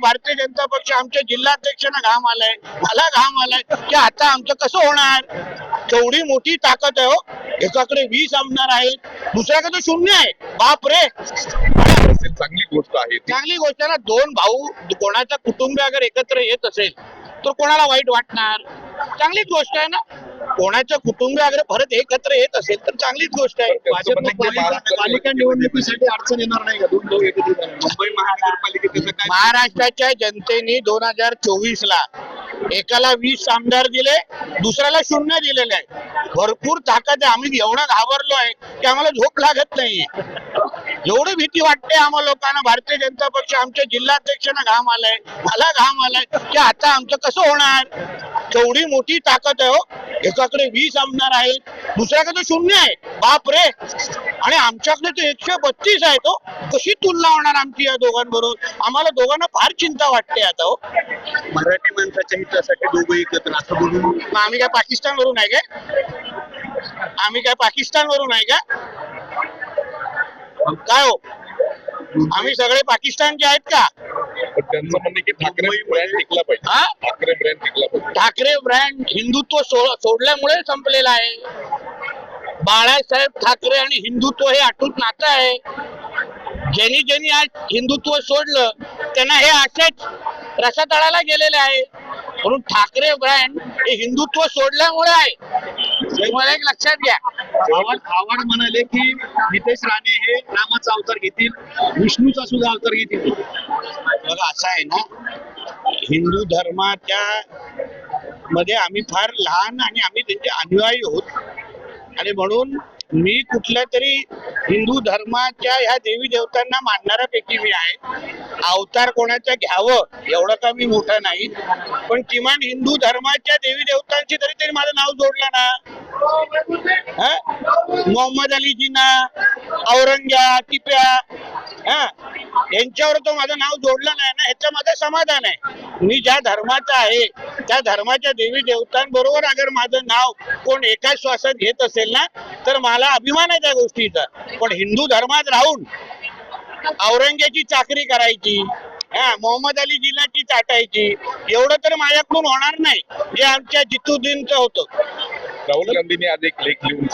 भारतीय जनता पक्ष आमच्या जिल्हाध्यक्षांना घाम आलाय, मला घाम आलाय की आता आमचं कसं होणार. केवढी मोठी ताकद आहे हो. एकाकडे 20 आमदार आहेत, दुसऱ्याकडे 0 आहे. बाप रे, चांगली गोष्ट आहे ती. चांगली गोष्ट आहे ना. दोन भाऊ कोणाचा कुटुंब अगर एकत्र येत असेल तर कोणाला वाईट वाटणार. चांगलीच गोष्ट आहे ना. कोणाचं कुटुंब अगर परत एकत्र येत असेल तर चांगलीच गोष्ट आहे. पालिका निवडणुकीसाठी अडचण येणार नाही का? दोन भाऊ एकत्र झाले. मुंबई महानगरपालिकेचं काय? महाराष्ट्राच्या जनतेने 2024 ला एकाला 20 आमदार दिले, दुसऱ्याला 0 दिलेले आहे. भरपूर ताकद आहे. आम्ही एवढं घाबरलो आहे की आम्हाला झोप लागत नाहीये. एवढी भीती वाटते आम्हाला लोकांना. भारतीय जनता पक्ष आमच्या जिल्हाध्यक्षांना घाम आलाय, मला घाम आलाय की आता आमचं कसं होणार. केवढी मोठी ताकद आहे हो. एकाकडे 20 आमदार आहेत, दुसऱ्याकडे 0 आहे. बाप रे, आणि आमच्याकडे तर 132 आहे. तो कशी तुलना होणार आमची या दोघांबरोबर. आम्हाला दोघांना फार चिंता वाटते आता हो. मराठी माणसाच्या हितासाठी दोघं एकत्र असं बोलून मग आम्ही काय पाकिस्तान वरून आहे काय? आम्ही काय पाकिस्तान वरून आहे का? काय हो, आम्ही सगळे पाकिस्तानचे आहेत का? पण त्यांचं म्हणणं की ठाकरे ब्रँड टिकला पाहिजे. हा? ठाकरे ब्रँड टिकला पाहिजे. ठाकरे ब्रँड हिंदुत्व सोडल्यामुळे संपलेला आहे. बाळासाहेब ठाकरे आणि हिंदुत्व हे अटूट नातं आहे. ज्यांनी ज्यांनी आज हिंदुत्व सोडलं त्यांना हे असेच रसातळाला गेलेले आहे. म्हणून ठाकरे ब्रँड हे हिंदुत्व सोडल्यामुळे आहे. मला एक लक्षात घ्या. आव्हाड म्हणाले की नितेश राणे हे रामाचा अवतार घेतील, विष्णूचा सुद्धा अवतार घेतील. बघा असं आहे ना, हिंदू धर्माच्या मध्ये आम्ही फार लहान आणि आम्ही त्यांचे अनुयायी आहोत. आणि म्हणून मी कुठल्या तरी हिंदू धर्माच्या ह्या देवी देवतांना मानणाऱ्यापैकी मी आहे. अवतार कोणाचं घ्यावं एवढं का मी मोठा नाही, पण किमान हिंदू धर्माच्या देवी देवतांची तरी माझं नाव जोडलं ना. मोहम्मद अलीजीना, औरंग्या, टिप्या, यांच्यावर तो माझं नाव जोडलं नाही ना, ह्याचं माझं समाधान आहे. मी ज्या धर्माचा आहे त्या धर्माच्या देवी देवतांबरोबर अगर माझं नाव कोण एकाच श्वासात घेत असेल ना तर मला अभिमान आहे त्या गोष्टीचा. पण हिंदू धर्मात राहून औरंग्याची चाकरी करायची, मोहम्मद अली जिल्ह्याची चाटायची, एवढं तर माझ्याकडून होणार नाही जे आमच्या जितुद्दीनचं होतं. राहुल गांधींनी आज एक लेख लिहून